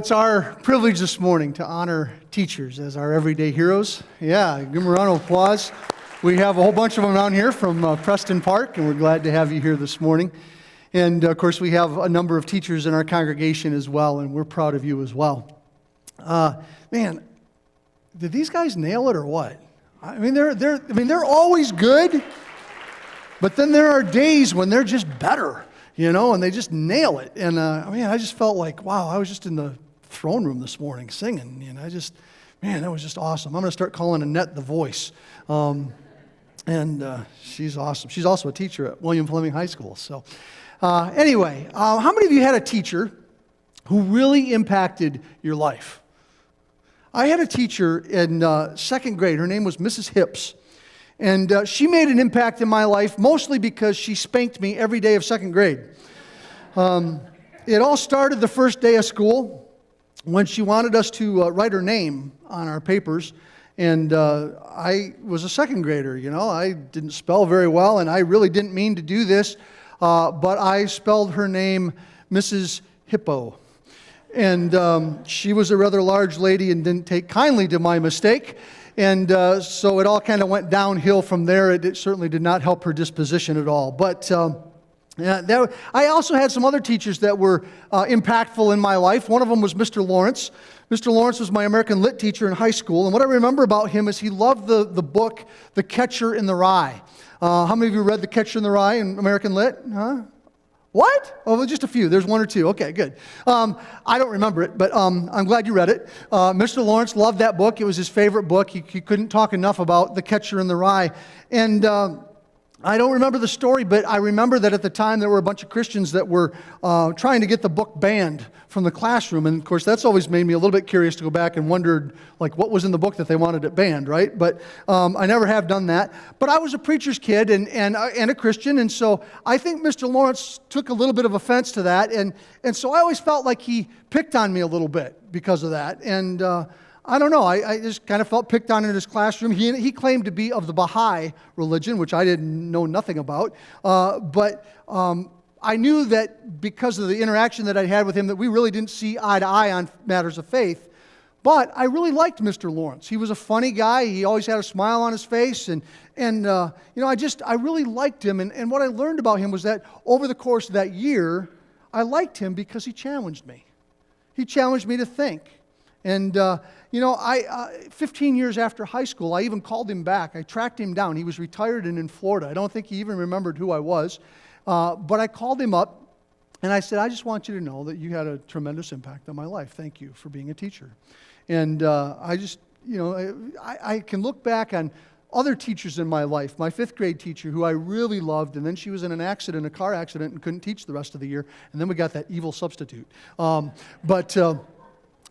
It's our privilege this morning to honor teachers as our everyday heroes. Yeah, give them a round of applause. We have a whole bunch of them down here from Preston Park, and we're glad to have you here this morning. And, of course, we have a number of teachers in our congregation as well, and we're proud of you as well. Man, did these guys nail it or what? I mean, they're always good, but then there are days when they're just better, and they just nail it. And, I just felt like, wow, I was just in the throne room this morning singing, and that was just awesome. I'm going to start calling Annette the voice. She's awesome. She's also a teacher at William Fleming High School. So anyway, how many of you had a teacher who really impacted your life? I had a teacher in second grade. Her name was Mrs. Hips. And she made an impact in my life, mostly because she spanked me every day of second grade. It all started the first day of school when she wanted us to write her name on our papers. And I was a second grader, I didn't spell very well, and I really didn't mean to do this, but I spelled her name Mrs. Hippo. And she was a rather large lady and didn't take kindly to my mistake. And so it all kind of went downhill from there. It certainly did not help her disposition at all. But I also had some other teachers that were impactful in my life. One of them was Mr. Lawrence. Mr. Lawrence was my American Lit teacher in high school. And what I remember about him is he loved the book, The Catcher in the Rye. How many of you read The Catcher in the Rye in American Lit? Huh? What? Oh, just a few. There's one or two. Okay, good. I don't remember it, but I'm glad you read it. Mr. Lawrence loved that book. It was his favorite book. He couldn't talk enough about The Catcher in the Rye. And I don't remember the story, but I remember that at the time there were a bunch of Christians that were trying to get the book banned from the classroom. And, of course, that's always made me a little bit curious to go back and wondered, what was in the book that they wanted it banned, right? But I never have done that. But I was a preacher's kid and a Christian, and so I think Mr. Lawrence took a little bit of offense to that. And so I always felt like he picked on me a little bit because of that. And I don't know. I just kind of felt picked on in his classroom. He claimed to be of the Baha'i religion, which I didn't know nothing about. But I knew that because of the interaction that I had with him, that we really didn't see eye to eye on matters of faith. But I really liked Mr. Lawrence. He was a funny guy. He always had a smile on his face. And I really liked him. And what I learned about him was that over the course of that year, I liked him because he challenged me. He challenged me to think. And, 15 years after high school, I even called him back. I tracked him down. He was retired and in Florida. I don't think he even remembered who I was. But I called him up, and I said, I just want you to know that you had a tremendous impact on my life. Thank you for being a teacher. And I can look back on other teachers in my life. My fifth grade teacher, who I really loved, and then she was in a car accident, and couldn't teach the rest of the year. And then we got that evil substitute.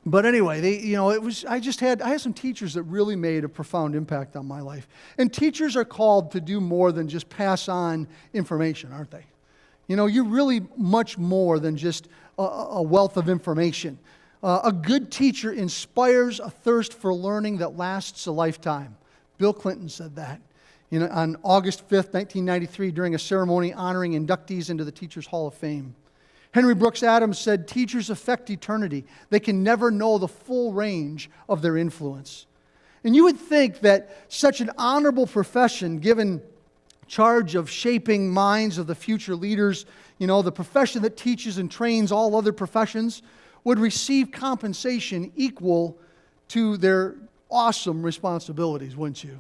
But anyway, I had some teachers that really made a profound impact on my life. And teachers are called to do more than just pass on information, aren't they? You're really much more than just a wealth of information. A good teacher inspires a thirst for learning that lasts a lifetime. Bill Clinton said that. On August 5th, 1993, during a ceremony honoring inductees into the Teachers Hall of Fame. Henry Brooks Adams said, teachers affect eternity. They can never know the full range of their influence. And you would think that such an honorable profession, given charge of shaping minds of the future leaders, the profession that teaches and trains all other professions, would receive compensation equal to their awesome responsibilities, wouldn't you?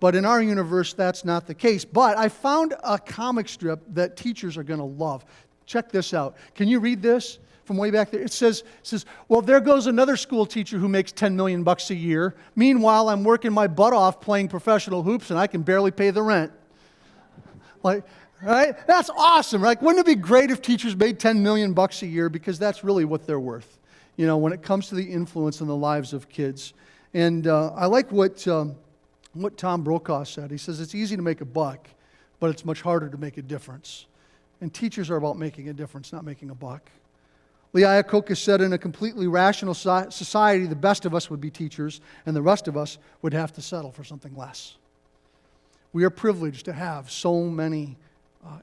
But in our universe, that's not the case. But I found a comic strip that teachers are going to love. Check this out. Can you read this from way back there? It says, well, there goes another school teacher who makes $10 million a year. Meanwhile, I'm working my butt off playing professional hoops, and I can barely pay the rent. Right? That's awesome. Wouldn't it be great if teachers made $10 million a year? Because that's really what they're worth, when it comes to the influence in the lives of kids. And I like what Tom Brokaw said. He says, it's easy to make a buck, but it's much harder to make a difference. And teachers are about making a difference, not making a buck. Lee Iacocca said, in a completely rational society, the best of us would be teachers, and the rest of us would have to settle for something less. We are privileged to have so many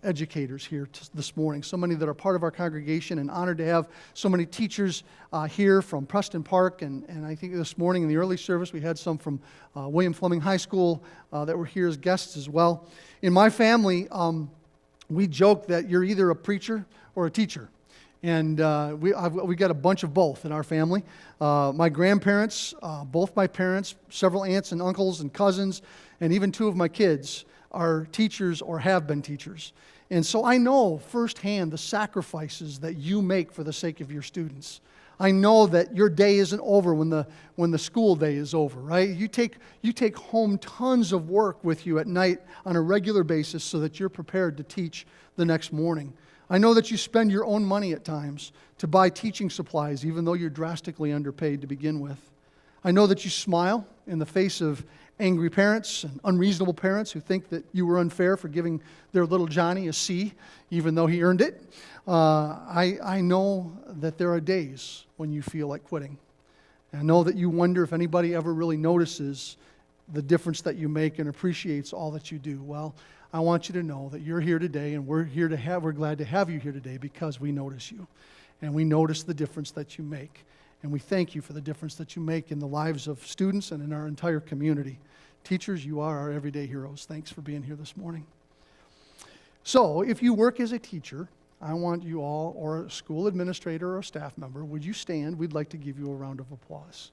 educators here this morning, so many that are part of our congregation, and honored to have so many teachers here from Preston Park, and I think this morning in the early service we had some from William Fleming High School that were here as guests as well. In my family, we joke that you're either a preacher or a teacher. And we got a bunch of both in our family. My grandparents, both my parents, several aunts and uncles and cousins, and even two of my kids are teachers or have been teachers. And so I know firsthand the sacrifices that you make for the sake of your students. I know that your day isn't over when the school day is over, right? You take home tons of work with you at night on a regular basis so that you're prepared to teach the next morning. I know that you spend your own money at times to buy teaching supplies, even though you're drastically underpaid to begin with. I know that you smile in the face of angry parents and unreasonable parents who think that you were unfair for giving their little Johnny a C, even though he earned it. I know that there are days when you feel like quitting. And I know that you wonder if anybody ever really notices the difference that you make and appreciates all that you do. Well, I want you to know that you're here today, and we're glad to have you here today because we notice you, and we notice the difference that you make. And we thank you for the difference that you make in the lives of students and in our entire community. Teachers, you are our everyday heroes. Thanks for being here this morning. So, if you work as a teacher, I want you all, or a school administrator or a staff member, would you stand? We'd like to give you a round of applause.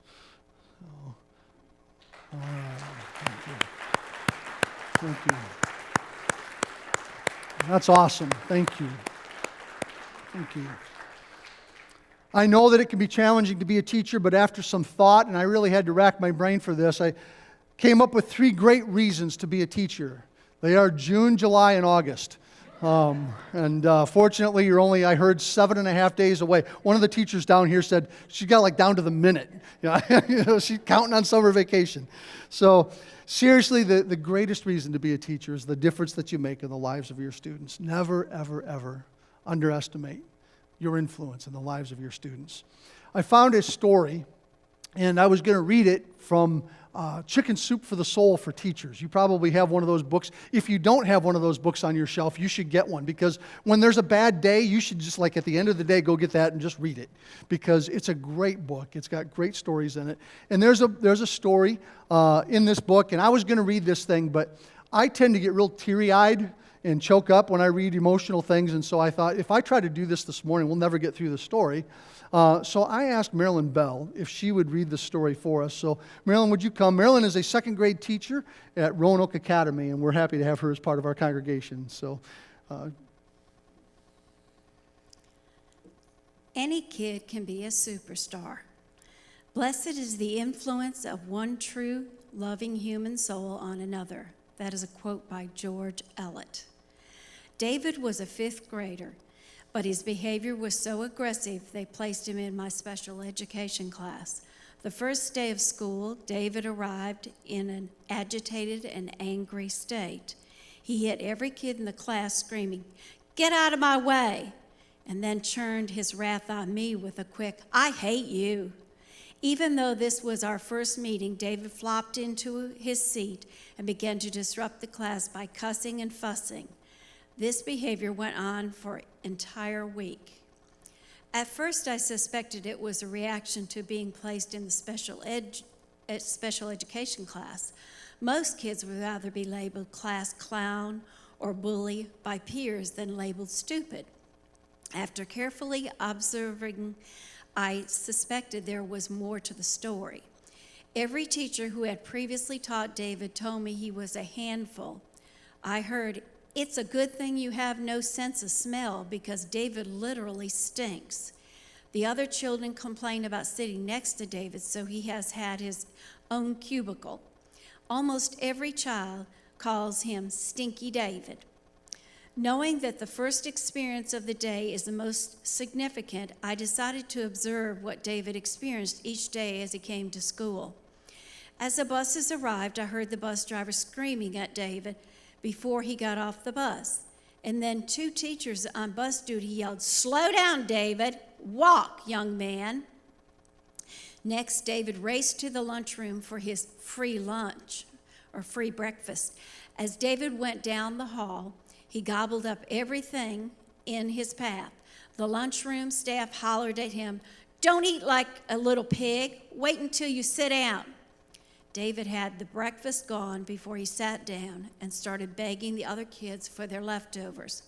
Oh. All right. Thank you. Thank you. That's awesome. Thank you. Thank you. I know that it can be challenging to be a teacher, but after some thought, and I really had to rack my brain for this, I came up with 3 great reasons to be a teacher. They are June, July, and August. Fortunately, you're only, I heard, 7.5 days away. One of the teachers down here said she got like down to the minute. She's counting on summer vacation. So seriously, the greatest reason to be a teacher is the difference that you make in the lives of your students. Never, ever, ever underestimate your influence in the lives of your students. I found a story, and I was going to read it from Chicken Soup for the Soul for Teachers. You probably have one of those books. If you don't have one of those books on your shelf, you should get one, because when there's a bad day, you should just, like, at the end of the day, go get that and just read it, because it's a great book. It's got great stories in it. And there's a story in this book, and I was going to read this thing, but I tend to get real teary-eyed and choke up when I read emotional things, and so I thought, if I try to do this morning, we'll never get through the story. So I asked Marilyn Bell if she would read the story for us. So Marilyn, would you come? Marilyn is a second grade teacher at Roanoke Academy, and we're happy to have her as part of our congregation. So, any kid can be a superstar. Blessed is the influence of one true, loving human soul on another. That is a quote by George Eliot. David was a 5th grader, but his behavior was so aggressive they placed him in my special education class. The first day of school, David arrived in an agitated and angry state. He hit every kid in the class, screaming, "Get out of my way!" and then turned his wrath on me with a quick, "I hate you." Even though this was our first meeting, David flopped into his seat and began to disrupt the class by cussing and fussing. This behavior went on for an entire week. At first, I suspected it was a reaction to being placed in the special education class. Most kids would rather be labeled class clown or bully by peers than labeled stupid. After carefully observing, I suspected there was more to the story. Every teacher who had previously taught David told me he was a handful. I heard, "It's a good thing you have no sense of smell because David literally stinks." The other children complain about sitting next to David, so he has had his own cubicle. Almost every child calls him Stinky David. Knowing that the first experience of the day is the most significant, I decided to observe what David experienced each day as he came to school. As the buses arrived, I heard the bus driver screaming at David before he got off the bus. And then 2 teachers on bus duty yelled, "Slow down, David. Walk, young man." Next, David raced to the lunchroom for his free lunch or free breakfast. As David went down the hall, He gobbled up everything in his path. The lunchroom staff hollered at him, "Don't eat like a little pig. Wait until you sit down." David had the breakfast gone before he sat down and started begging the other kids for their leftovers.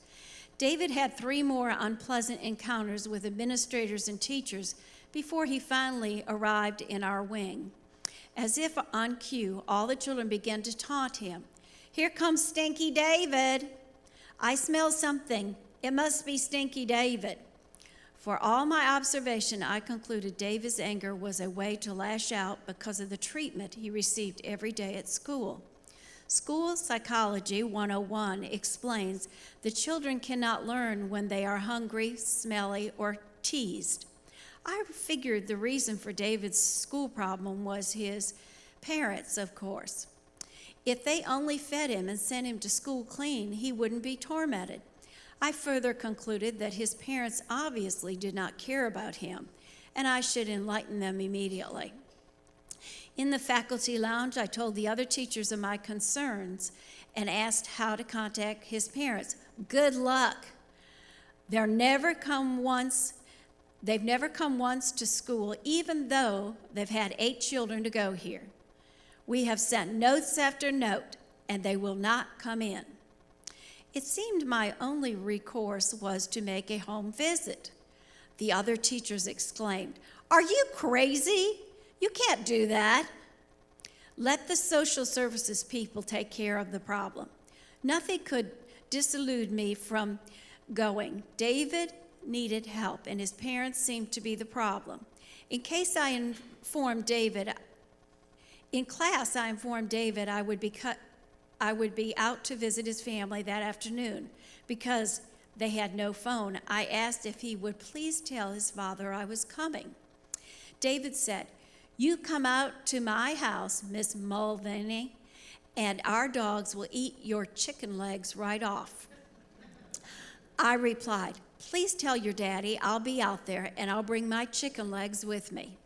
David had 3 more unpleasant encounters with administrators and teachers before he finally arrived in our wing. As if on cue, all the children began to taunt him. "Here comes Stinky David. I smell something. It must be Stinky David." For all my observation, I concluded David's anger was a way to lash out because of the treatment he received every day at school. School Psychology 101 explains that children cannot learn when they are hungry, smelly, or teased. I figured the reason for David's school problem was his parents, of course. If they only fed him and sent him to school clean, he wouldn't be tormented. I further concluded that his parents obviously did not care about him, and I should enlighten them immediately. In the faculty lounge, I told the other teachers of my concerns and asked how to contact his parents. Good luck. They've never come once to school, even though they've had 8 children to go here. We have sent notes after note, and they will not come in. It seemed my only recourse was to make a home visit. The other teachers exclaimed, "Are you crazy? You can't do that." Let the social services people take care of the problem. Nothing could dissuade me from going. David needed help, and his parents seemed to be the problem. In class, I informed David I would be out to visit his family that afternoon. Because they had no phone, I asked if he would please tell his father I was coming. David said, "You come out to my house, Miss Mulvaney, and our dogs will eat your chicken legs right off." I replied, "Please tell your daddy I'll be out there and I'll bring my chicken legs with me."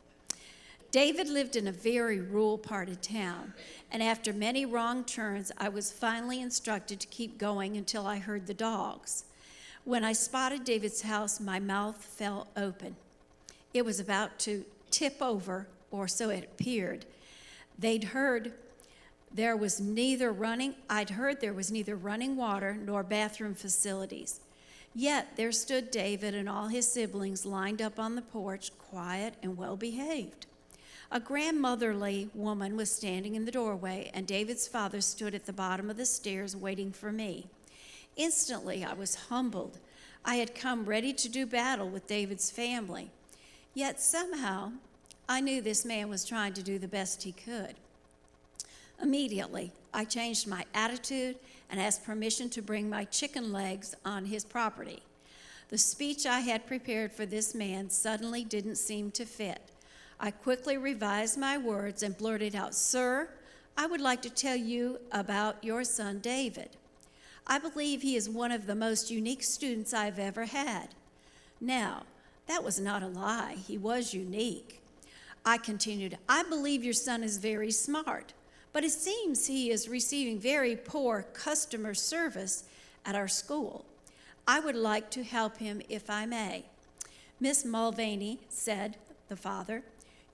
David lived in a very rural part of town, and after many wrong turns, I was finally instructed to keep going until I heard the dogs. When I spotted David's house, my mouth fell open. It was about to tip over, or so it appeared. I'd heard there was neither running water nor bathroom facilities. Yet there stood David and all his siblings lined up on the porch, quiet and well-behaved. A grandmotherly woman was standing in the doorway, and David's father stood at the bottom of the stairs waiting for me. Instantly, I was humbled. I had come ready to do battle with David's family. Yet somehow, I knew this man was trying to do the best he could. Immediately, I changed my attitude and asked permission to bring my chicken legs on his property. The speech I had prepared for this man suddenly didn't seem to fit. I quickly revised my words and blurted out, "Sir, I would like to tell you about your son, David. I believe he is one of the most unique students I've ever had." Now, that was not a lie. He was unique. I continued, "I believe your son is very smart, but it seems he is receiving very poor customer service at our school. I would like to help him if I may." "Miss Mulvaney," said the father,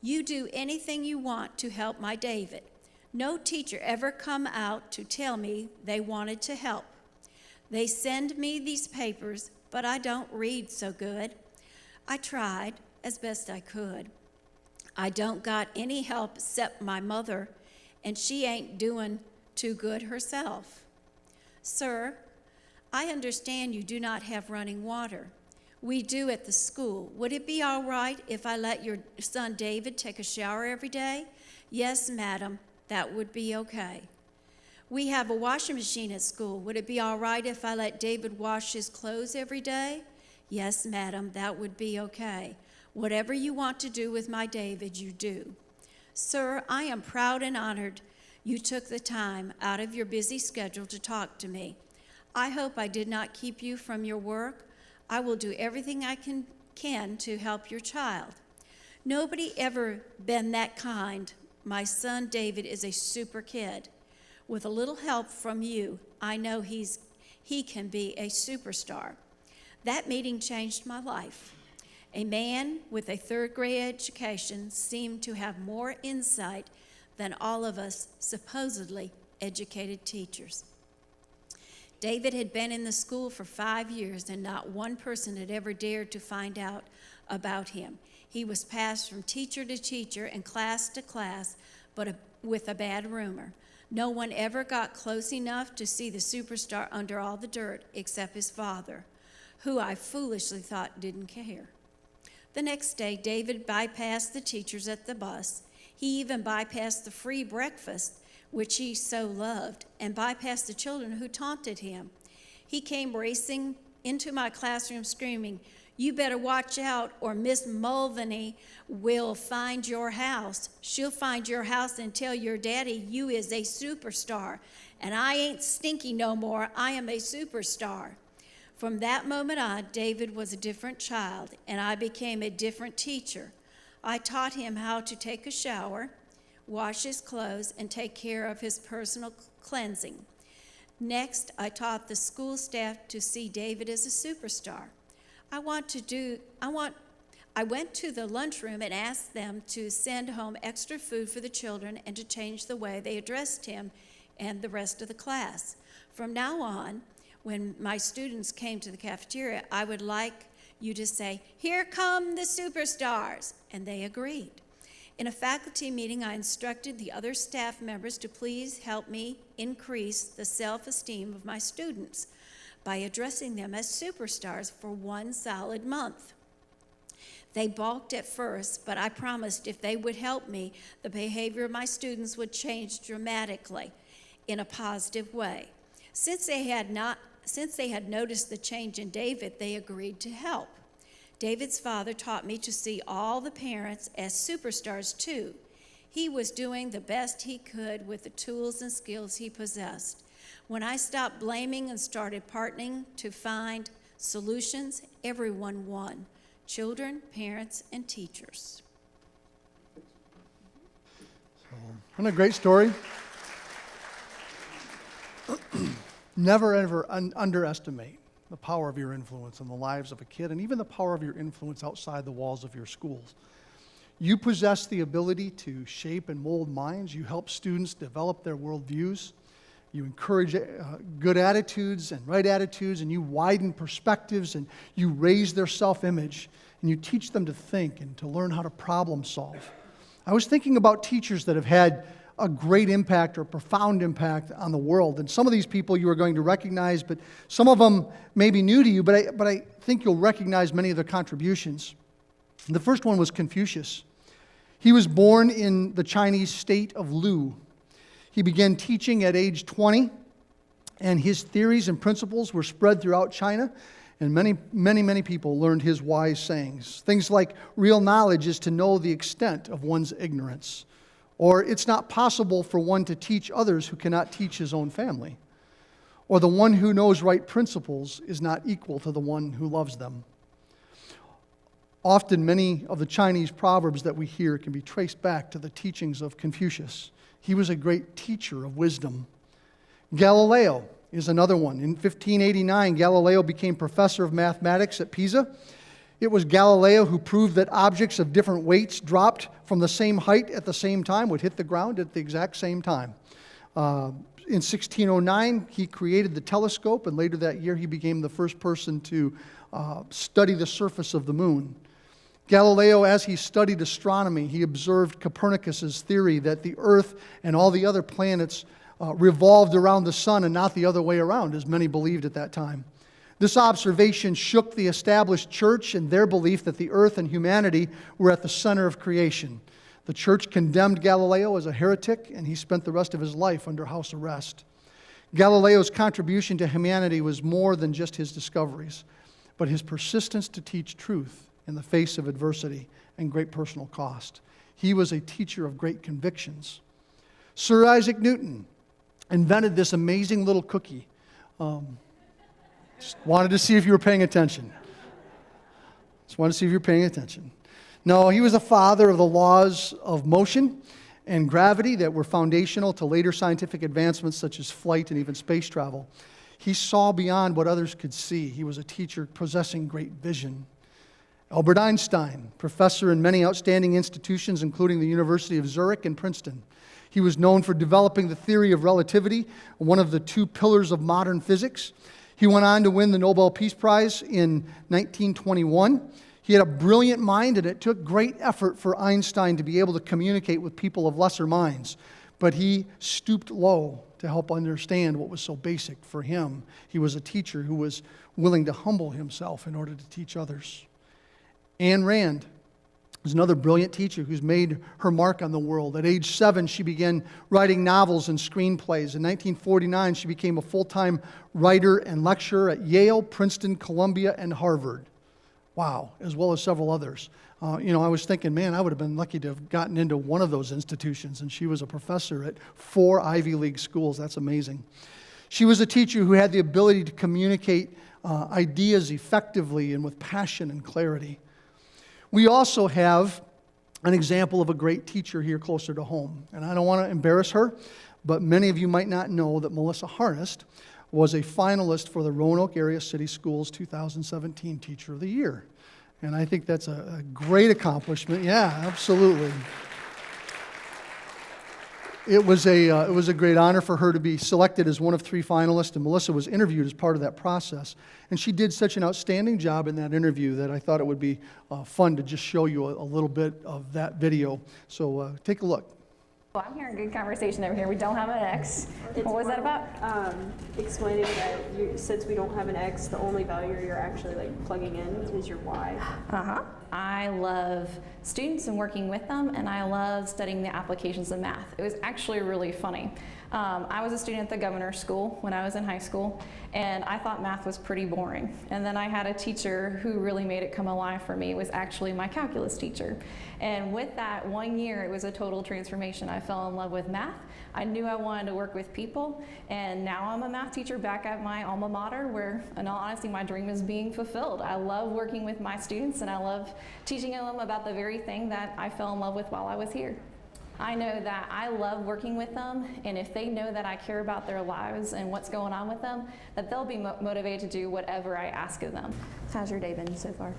"you do anything you want to help my David. No teacher ever come out to tell me they wanted to help. They send me these papers, but I don't read so good. I tried as best I could. I don't got any help except my mother, and she ain't doing too good herself. Sir, I understand you do not have running water. We do at the school. Would it be all right if I let your son David take a shower every day?" "Yes, madam, that would be okay." "We have a washing machine at school. Would it be all right if I let David wash his clothes every day?" "Yes, madam, that would be okay. Whatever you want to do with my David, you do." "Sir, I am proud and honored you took the time out of your busy schedule to talk to me. I hope I did not keep you from your work. I will do everything I can to help your child. Nobody ever been that kind. My son David is a super kid. With a little help from you, I know he's he can be a superstar. That meeting changed my life. A man with a third-grade education seemed to have more insight than all of us supposedly educated teachers. David had been in the school for 5 years, and not one person had ever dared to find out about him. He was passed from teacher to teacher and class to class, but with a bad rumor. No one ever got close enough to see the superstar under all the dirt except his father, who I foolishly thought didn't care. The next day, David bypassed the teachers at the bus. He even bypassed the free breakfast, which he so loved, and bypassed the children who taunted him. He came racing into my classroom screaming, "You better watch out or Miss Mulvaney will find your house. She'll find your house and tell your daddy you is a superstar. And I ain't stinky no more. I am a superstar." From that moment on, David was a different child, and I became a different teacher. I taught him how to take a shower, wash his clothes, and take care of his personal cleansing. Next, I taught the school staff to see David as a superstar. I went to the lunchroom and asked them to send home extra food for the children and to change the way they addressed him and the rest of the class. From now on, when my students came to the cafeteria, I would like you to say, "Here come the superstars," and they agreed. In a faculty meeting, I instructed the other staff members to please help me increase the self-esteem of my students by addressing them as superstars for 1 solid month. They balked at first, but I promised if they would help me, the behavior of my students would change dramatically in a positive way. Since they had noticed the change in David, they agreed to help. David's father taught me to see all the parents as superstars too. He was doing the best he could with the tools and skills he possessed. When I stopped blaming and started partnering to find solutions, everyone won: children, parents, and teachers. Isn't that a great story? Never ever underestimate the power of your influence in the lives of a kid, and even the power of your influence outside the walls of your schools. You possess the ability to shape and mold minds. You help students develop their worldviews. You encourage good attitudes and right attitudes, and you widen perspectives, and you raise their self-image, and you teach them to think and to learn how to problem solve. I was thinking about teachers that have had a great impact or profound impact on the world. And some of these people you are going to recognize, but some of them may be new to you, but I think you'll recognize many of their contributions. The first one was Confucius. He was born in the Chinese state of Lu. He began teaching at age 20, and his theories and principles were spread throughout China, and many people learned his wise sayings. Things like, real knowledge is to know the extent of one's ignorance. Or, it's not possible for one to teach others who cannot teach his own family. Or, the one who knows right principles is not equal to the one who loves them. Often, many of the Chinese proverbs that we hear can be traced back to the teachings of Confucius. He was a great teacher of wisdom. Galileo is another one. In 1589, Galileo became professor of mathematics at Pisa. It was Galileo who proved that objects of different weights dropped from the same height at the same time would hit the ground at the exact same time. In 1609, he created the telescope, and later that year he became the first person to study the surface of the moon. Galileo, as he studied astronomy, he observed Copernicus's theory that the Earth and all the other planets revolved around the sun and not the other way around, as many believed at that time. This observation shook the established church and their belief that the earth and humanity were at the center of creation. The church condemned Galileo as a heretic, and he spent the rest of his life under house arrest. Galileo's contribution to humanity was more than just his discoveries, but his persistence to teach truth in the face of adversity and great personal cost. He was a teacher of great convictions. Sir Isaac Newton invented this amazing little cookie. Just wanted to see if you were paying attention. No, he was a father of the laws of motion and gravity that were foundational to later scientific advancements such as flight and even space travel. He saw beyond what others could see. He was a teacher possessing great vision. Albert Einstein, professor in many outstanding institutions, including the University of Zurich and Princeton. He was known for developing the theory of relativity, one of the two pillars of modern physics. He went on to win the Nobel Peace Prize in 1921. He had a brilliant mind, and it took great effort for Einstein to be able to communicate with people of lesser minds. But he stooped low to help understand what was so basic for him. He was a teacher who was willing to humble himself in order to teach others. Ayn Rand is another brilliant teacher who's made her mark on the world. At age 7, she began writing novels and screenplays. In 1949, she became a full-time writer and lecturer at Yale, Princeton, Columbia, and Harvard. Wow, as well as several others. I was thinking, man, I would have been lucky to have gotten into one of those institutions, and she was a professor at 4 Ivy League schools. That's amazing. She was a teacher who had the ability to communicate ideas effectively and with passion and clarity. We also have an example of a great teacher here closer to home. And I don't want to embarrass her, but many of you might not know that Melissa Harnest was a finalist for the Roanoke Area City Schools 2017 Teacher of the Year. And I think that's a great accomplishment. Yeah, absolutely. It was a great honor for her to be selected as one of 3 finalists, and Melissa was interviewed as part of that process. And she did such an outstanding job in that interview that I thought it would be fun to just show you a little bit of that video. So take a look. Well, I'm hearing good conversation over here. We don't have an X. What was that about? Explaining that since we don't have an X, the only value you're actually plugging in is your Y. I love students and working with them, and I love studying the applications of math. It was actually really funny. I was a student at the Governor's School when I was in high school, and I thought math was pretty boring. And then I had a teacher who really made it come alive for me. It was actually my calculus teacher. And with that 1 year, it was a total transformation. I fell in love with math. I knew I wanted to work with people, and now I'm a math teacher back at my alma mater where, in all honesty, my dream is being fulfilled. I love working with my students, and I love teaching them about the very thing that I fell in love with while I was here. I know that I love working with them, and if they know that I care about their lives and what's going on with them, that they'll be motivated to do whatever I ask of them. How's your day been so far?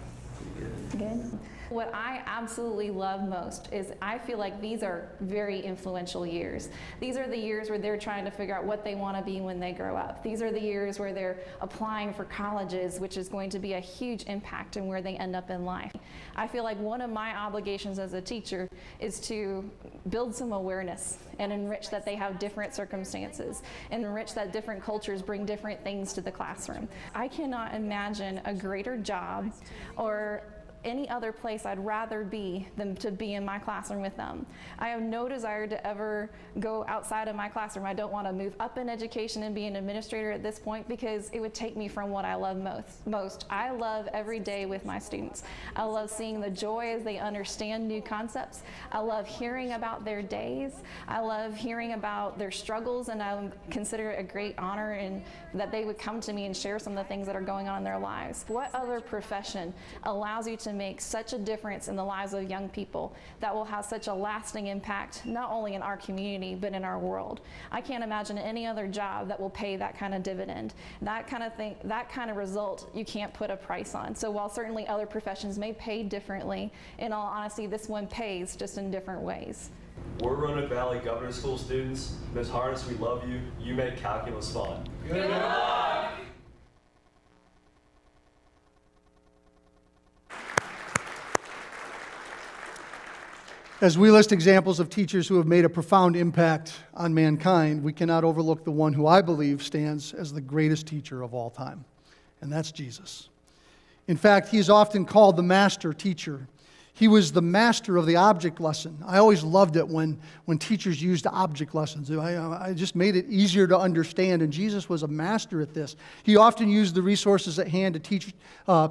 Good. What I absolutely love most is I feel like these are very influential years. These are the years where they're trying to figure out what they want to be when they grow up. These are the years where they're applying for colleges, which is going to be a huge impact in where they end up in life. I feel like one of my obligations as a teacher is to build some awareness and enrich that they have different circumstances, and enrich that different cultures bring different things to the classroom. I cannot imagine a greater job or any other place I'd rather be than to be in my classroom with them. I have no desire to ever go outside of my classroom. I don't want to move up in education and be an administrator at this point because it would take me from what I love most. I love every day with my students. I love seeing the joy as they understand new concepts. I love hearing about their days. I love hearing about their struggles, and I consider it a great honor and that they would come to me and share some of the things that are going on in their lives. What other profession allows you to make such a difference in the lives of young people that will have such a lasting impact, not only in our community, but in our world? I can't imagine any other job that will pay that kind of dividend. That kind of thing, that kind of result, you can't put a price on. So while certainly other professions may pay differently, in all honesty, this one pays just in different ways. We're Roanoke Valley Governor's School students. Ms. Harness, we love you. You make calculus fun. Good luck! As we list examples of teachers who have made a profound impact on mankind, we cannot overlook the one who I believe stands as the greatest teacher of all time, and that's Jesus. In fact, he is often called the master teacher. He was the master of the object lesson. I always loved it when teachers used object lessons. I just made it easier to understand, and Jesus was a master at this. He often used the resources at hand to teach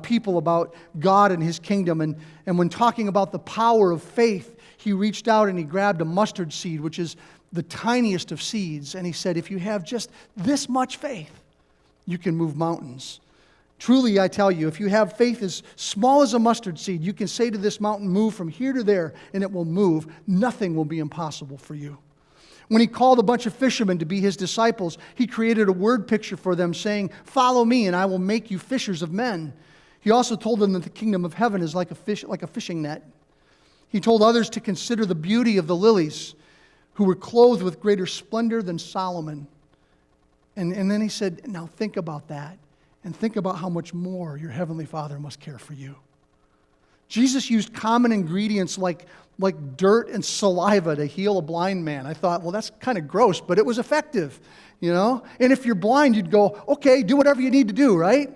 people about God and his kingdom, and when talking about the power of faith, he reached out and he grabbed a mustard seed, which is the tiniest of seeds, and he said, if you have just this much faith, you can move mountains. Truly, I tell you, if you have faith as small as a mustard seed, you can say to this mountain, move from here to there, and it will move. Nothing will be impossible for you. When he called a bunch of fishermen to be his disciples, he created a word picture for them saying, "Follow me and I will make you fishers of men." He also told them that the kingdom of heaven is like a fishing net. He told others to consider the beauty of the lilies, who were clothed with greater splendor than Solomon. And then he said, now think about that, and think about how much more your heavenly Father must care for you. Jesus used common ingredients like dirt and saliva to heal a blind man. I thought, well, that's kind of gross, but it was effective, you know? And if you're blind, you'd go, okay, do whatever you need to do, right?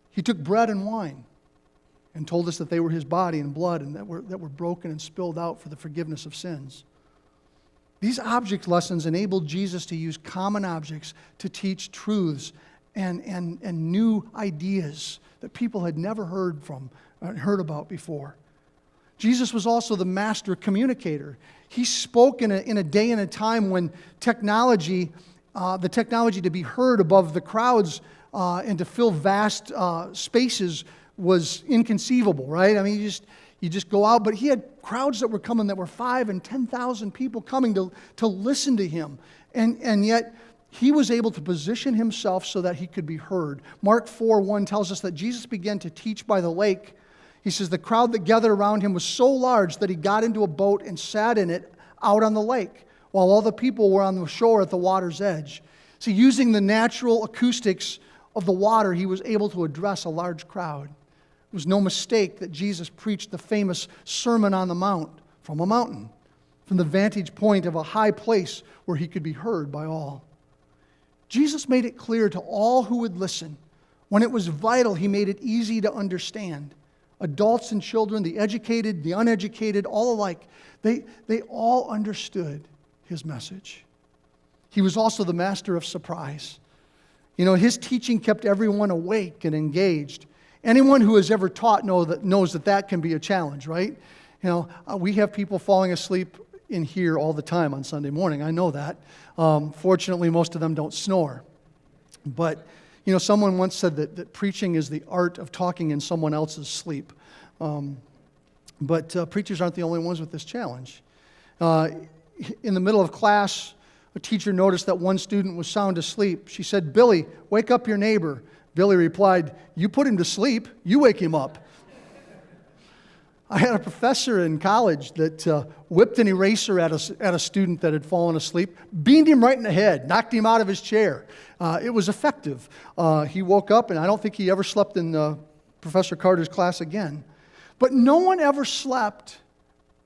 He took bread and wine and told us that they were his body and blood and that were broken and spilled out for the forgiveness of sins. These object lessons enabled Jesus to use common objects to teach truths and new ideas that people had never heard about before. Jesus was also the master communicator. He spoke in a day and a time when the technology to be heard above the crowds and to fill vast spaces was inconceivable, right? I mean, you just go out, but he had crowds that were coming that were 5,000 and 10,000 people coming to listen to him. And yet, he was able to position himself so that he could be heard. Mark 4:1 tells us that Jesus began to teach by the lake. He says the crowd that gathered around him was so large that he got into a boat and sat in it out on the lake, while all the people were on the shore at the water's edge. So using the natural acoustics of the water, he was able to address a large crowd. It was no mistake that Jesus preached the famous Sermon on the Mount from a mountain, from the vantage point of a high place where he could be heard by all. Jesus made it clear to all who would listen. When it was vital, he made it easy to understand. Adults and children, the educated, the uneducated, all alike, they all understood his message. He was also the master of surprise. You know, his teaching kept everyone awake and engaged. Anyone who has ever taught knows that can be a challenge, right? You know, we have people falling asleep in here all the time on Sunday morning. I know that. Fortunately, most of them don't snore. But, you know, someone once said that preaching is the art of talking in someone else's sleep. But preachers aren't the only ones with this challenge. In the middle of class, a teacher noticed that one student was sound asleep. She said, "Billy, wake up your neighbor." Billy replied, "You put him to sleep, you wake him up." I had a professor in college that whipped an eraser at a student that had fallen asleep, beamed him right in the head, knocked him out of his chair. It was effective. He woke up, and I don't think he ever slept in Professor Carter's class again. But no one ever slept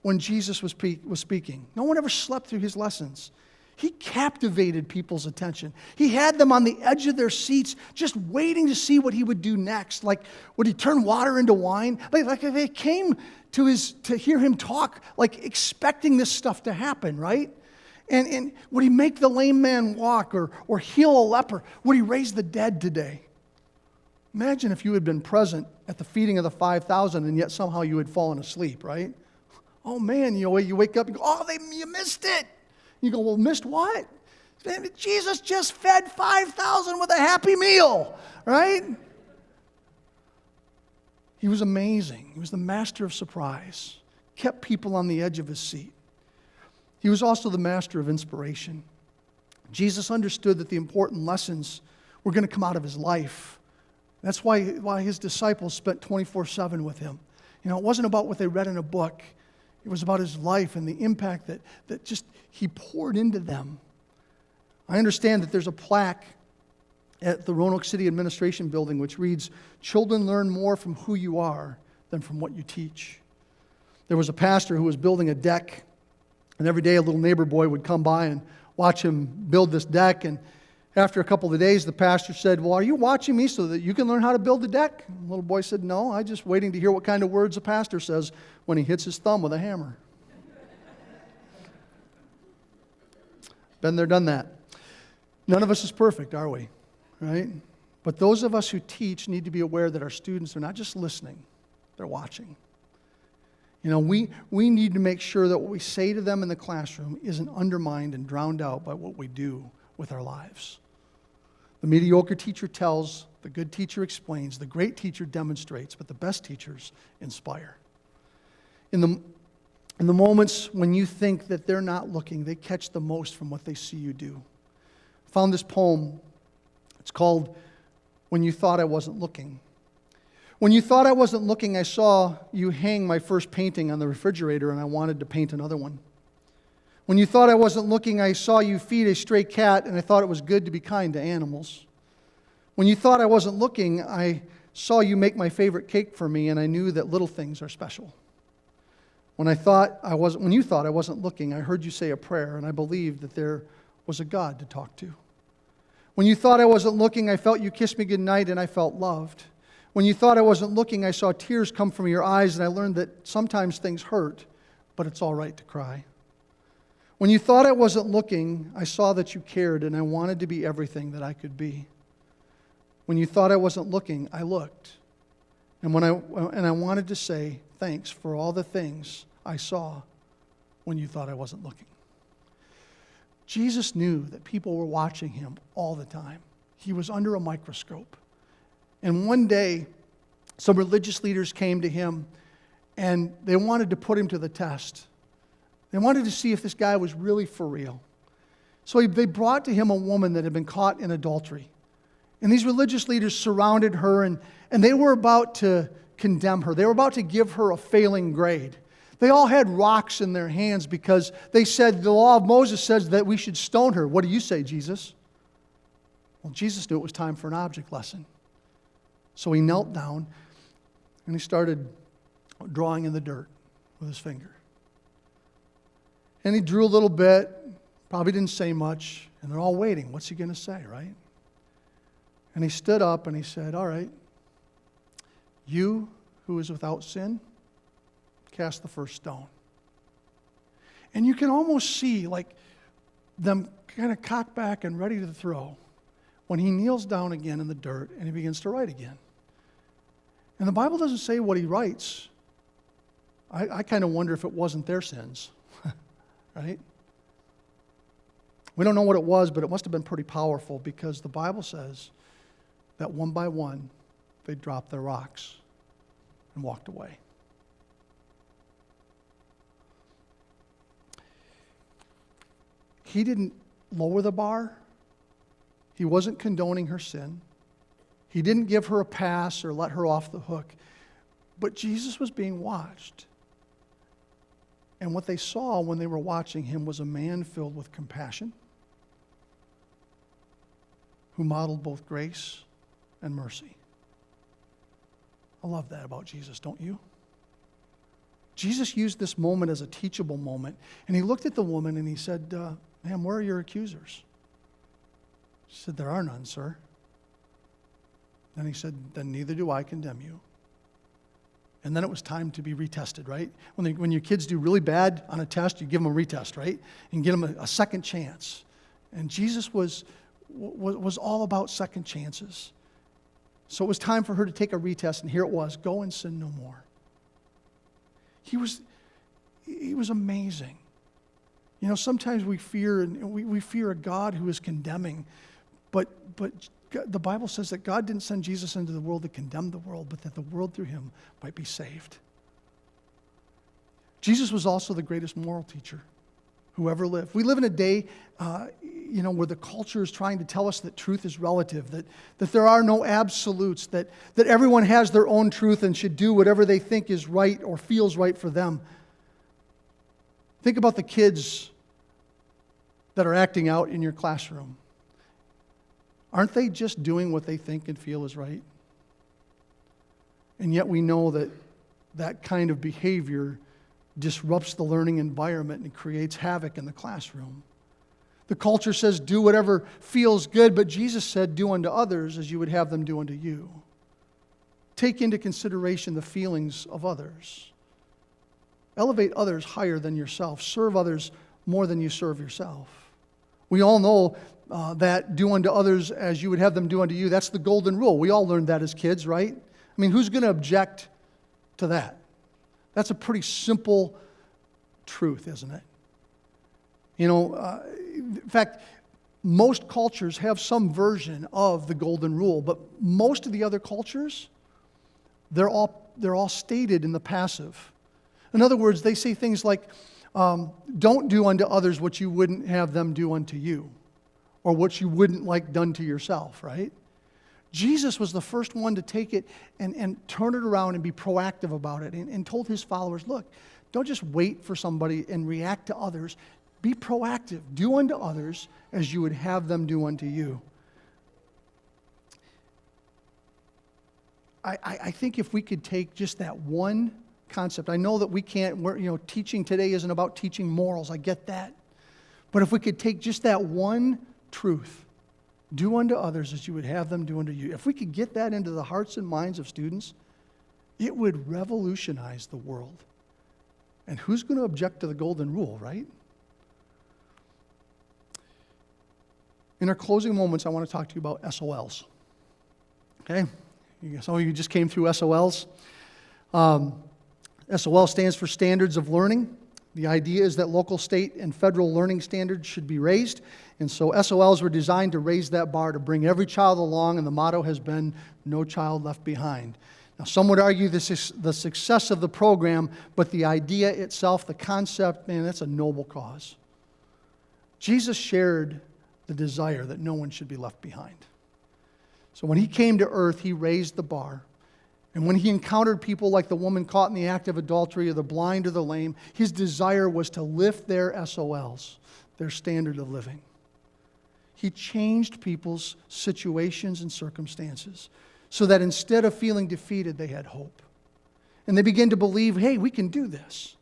when Jesus was speaking. No one ever slept through his lessons. He captivated people's attention. He had them on the edge of their seats, just waiting to see what he would do next. Like, would he turn water into wine? Like they came to hear him talk, like expecting this stuff to happen, right? And would he make the lame man walk or heal a leper? Would he raise the dead today? Imagine if you had been present at the feeding of the 5,000 and yet somehow you had fallen asleep, right? Oh man, you wake up and go, oh, you missed it. You go, well, missed what? Jesus just fed 5,000 with a happy meal, right? He was amazing. He was the master of surprise, kept people on the edge of his seat. He was also the master of inspiration. Jesus understood that the important lessons were going to come out of his life. That's why his disciples spent 24/7 with him. You know, it wasn't about what they read in a book. It was about his life and the impact that just he poured into them. I understand that there's a plaque at the Roanoke City Administration Building which reads, "Children learn more from who you are than from what you teach." There was a pastor who was building a deck, and every day a little neighbor boy would come by and watch him build this deck. And after a couple of days, the pastor said, "Well, are you watching me so that you can learn how to build the deck?" And the little boy said, "No, I'm just waiting to hear what kind of words the pastor says when he hits his thumb with a hammer." Been there, done that. None of us is perfect, are we? Right? But those of us who teach need to be aware that our students are not just listening, they're watching. You know, we need to make sure that what we say to them in the classroom isn't undermined and drowned out by what we do with our lives. The mediocre teacher tells, the good teacher explains, the great teacher demonstrates, but the best teachers inspire. In In the moments when you think that they're not looking, they catch the most from what they see you do. I found this poem. It's called When You Thought I Wasn't Looking. When you thought I wasn't looking, I saw you hang my first painting on the refrigerator, and I wanted to paint another one. When you thought I wasn't looking, I saw you feed a stray cat, and I thought it was good to be kind to animals. When you thought I wasn't looking, I saw you make my favorite cake for me, and I knew that little things are special. When you thought I wasn't looking, I heard you say a prayer, and I believed that there was a God to talk to. When you thought I wasn't looking, I felt you kiss me goodnight, and I felt loved. When you thought I wasn't looking, I saw tears come from your eyes, and I learned that sometimes things hurt, but it's all right to cry. When you thought I wasn't looking, I saw that you cared, and I wanted to be everything that I could be. When you thought I wasn't looking, I looked. And I wanted to say thanks for all the things I saw when you thought I wasn't looking. Jesus knew that people were watching him all the time. He was under a microscope. And one day, some religious leaders came to him, and they wanted to put him to the test. They wanted to see if this guy was really for real. So they brought to him a woman that had been caught in adultery. And these religious leaders surrounded her, and they were about to condemn her. They were about to give her a failing grade. They all had rocks in their hands because they said the law of Moses says that we should stone her. What do you say, Jesus? Well, Jesus knew it was time for an object lesson. So he knelt down and he started drawing in the dirt with his finger. And he drew a little bit, probably didn't say much, and they're all waiting. What's he going to say, right? And he stood up and he said, all right, you who is without sin, cast the first stone. And you can almost see like them kind of cock back and ready to throw when he kneels down again in the dirt and he begins to write again. And the Bible doesn't say what he writes. I kind of wonder if it wasn't their sins, right? We don't know what it was, but it must have been pretty powerful because the Bible says that one by one, they dropped their rocks and walked away. He didn't lower the bar. He wasn't condoning her sin. He didn't give her a pass or let her off the hook. But Jesus was being watched. And what they saw when they were watching him was a man filled with compassion, who modeled both grace and mercy. I love that about Jesus, don't you? Jesus used this moment as a teachable moment, and he looked at the woman and he said, ma'am, where are your accusers? She said, there are none, sir. Then he said, then neither do I condemn you. And then it was time to be retested, right? When your kids do really bad on a test, you give them a retest, right? And give them a second chance. And Jesus was all about second chances. So it was time for her to take a retest, and here it was, go and sin no more. He was amazing. You know, sometimes we fear a God who is condemning, but the Bible says that God didn't send Jesus into the world to condemn the world, but that the world through him might be saved. Jesus was also the greatest moral teacher who ever lived. We live in a day, where the culture is trying to tell us that truth is relative, that there are no absolutes, that everyone has their own truth and should do whatever they think is right or feels right for them. Think about the kids that are acting out in your classroom. Aren't they just doing what they think and feel is right? And yet we know that kind of behavior disrupts the learning environment and creates havoc in the classroom. The culture says do whatever feels good, but Jesus said do unto others as you would have them do unto you. Take into consideration the feelings of others. Elevate others higher than yourself. Serve others more than you serve yourself. We all know that do unto others as you would have them do unto you. That's the golden rule. We all learned that as kids, right? I mean, who's going to object to that? That's a pretty simple truth, isn't it? You know, in fact, most cultures have some version of the golden rule, but most of the other cultures, they're all stated in the passive. In other words, they say things like, don't do unto others what you wouldn't have them do unto you, or what you wouldn't like done to yourself, right? Jesus was the first one to take it and turn it around and be proactive about it, and told his followers, look, don't just wait for somebody and react to others. Be proactive. Do unto others as you would have them do unto you. I think if we could take just that one concept, I know that we can't, teaching today isn't about teaching morals, I get that. But if we could take just that one truth, do unto others as you would have them do unto you. If we could get that into the hearts and minds of students, it would revolutionize the world. And who's going to object to the golden rule, right? In our closing moments, I want to talk to you about SOLs. Okay? Some of you just came through SOLs. SOL stands for Standards of Learning. The idea is that local, state, and federal learning standards should be raised. And so SOLs were designed to raise that bar, to bring every child along, and the motto has been, no child left behind. Now, some would argue this is the success of the program, but the idea itself, the concept, man, that's a noble cause. Jesus shared the desire that no one should be left behind. So when he came to earth, he raised the bar. And when he encountered people like the woman caught in the act of adultery, or the blind or the lame, his desire was to lift their SOLs, their standard of living. He changed people's situations and circumstances so that instead of feeling defeated, they had hope. And they began to believe, hey, we can do this.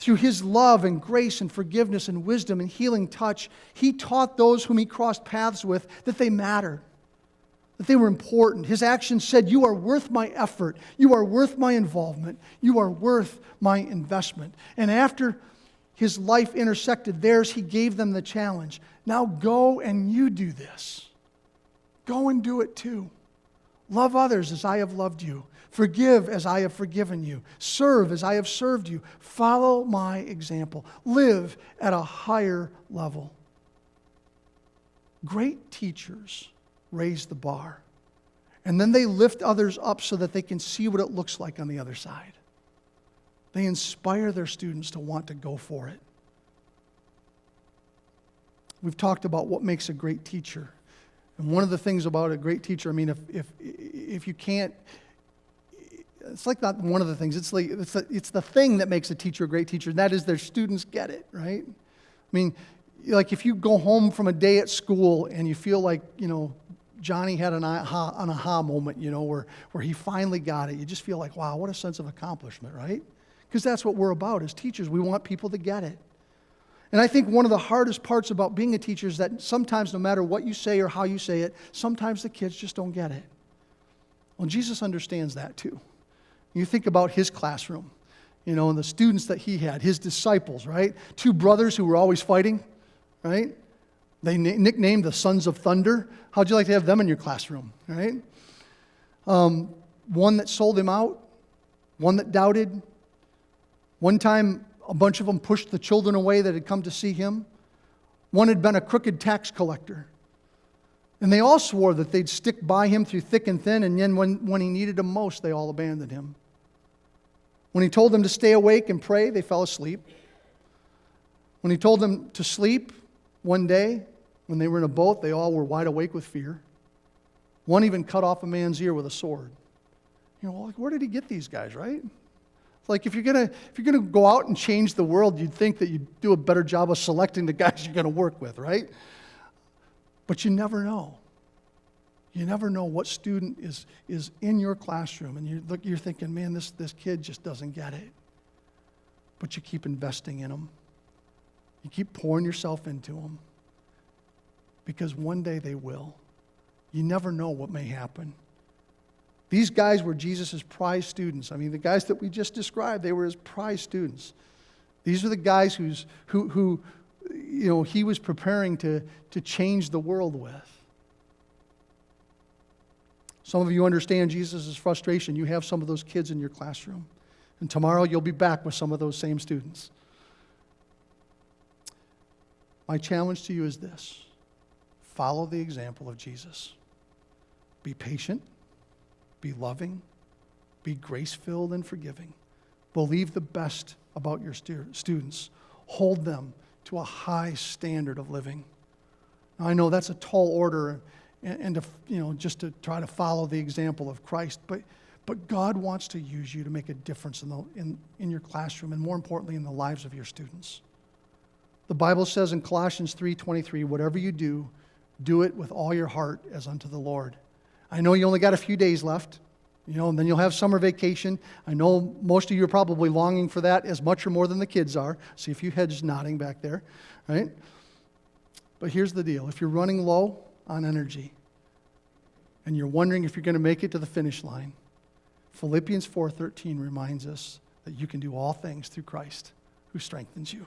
Through his love and grace and forgiveness and wisdom and healing touch, he taught those whom he crossed paths with that they mattered, that they were important. His actions said, you are worth my effort. You are worth my involvement. You are worth my investment. And after his life intersected theirs, he gave them the challenge. Now go and you do this. Go and do it too. Love others as I have loved you. Forgive as I have forgiven you. Serve as I have served you. Follow my example. Live at a higher level. Great teachers raise the bar. And then they lift others up so that they can see what it looks like on the other side. They inspire their students to want to go for it. We've talked about what makes a great teacher. And one of the things about a great teacher, I mean, if you can't, it's like not one of the things, it's the thing that makes a teacher a great teacher, and that is their students get it, right? I mean, like if you go home from a day at school and you feel like, Johnny had an aha moment, where he finally got it. You just feel like, wow, what a sense of accomplishment, right? Because that's what we're about as teachers. We want people to get it. And I think one of the hardest parts about being a teacher is that sometimes, no matter what you say or how you say it, sometimes the kids just don't get it. Well, Jesus understands that too. You think about his classroom, and the students that he had, his disciples, right? Two brothers who were always fighting, right? They nicknamed the Sons of Thunder. How'd you like to have them in your classroom, right? One that sold him out, one that doubted. One time, a bunch of them pushed the children away that had come to see him. One had been a crooked tax collector. And they all swore that they'd stick by him through thick and thin, and then when he needed them most, they all abandoned him. When he told them to stay awake and pray, they fell asleep. When he told them to sleep, one day, when they were in a boat, they all were wide awake with fear. One even cut off a man's ear with a sword. Where did he get these guys, right? Like if you're gonna go out and change the world, you'd think that you'd do a better job of selecting the guys you're gonna work with, right? But you never know. You never know what student is in your classroom, and you're thinking, man, this kid just doesn't get it. But you keep investing in them. You keep pouring yourself into them, because one day they will. You never know what may happen. These guys were Jesus' prize students. I mean, the guys that we just described, they were his prize students. These are the guys who he was preparing to change the world with. Some of you understand Jesus' frustration. You have some of those kids in your classroom. And tomorrow you'll be back with some of those same students. My challenge to you is this: follow the example of Jesus. Be patient, be loving, be grace-filled and forgiving. Believe the best about your students. Hold them to a high standard of living. Now, I know that's a tall order, and to, just to try to follow the example of Christ, but God wants to use you to make a difference in your classroom, and more importantly, in the lives of your students. The Bible says in Colossians 3:23, whatever you do, do it with all your heart as unto the Lord. I know you only got a few days left, and then you'll have summer vacation. I know most of you are probably longing for that as much or more than the kids are. See a few heads nodding back there, right? But here's the deal. If you're running low on energy and you're wondering if you're going to make it to the finish line, Philippians 4:13 reminds us that you can do all things through Christ who strengthens you.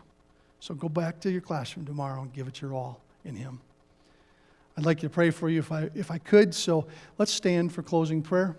So go back to your classroom tomorrow and give it your all in Him. I'd like to pray for you if I could, so let's stand for closing prayer.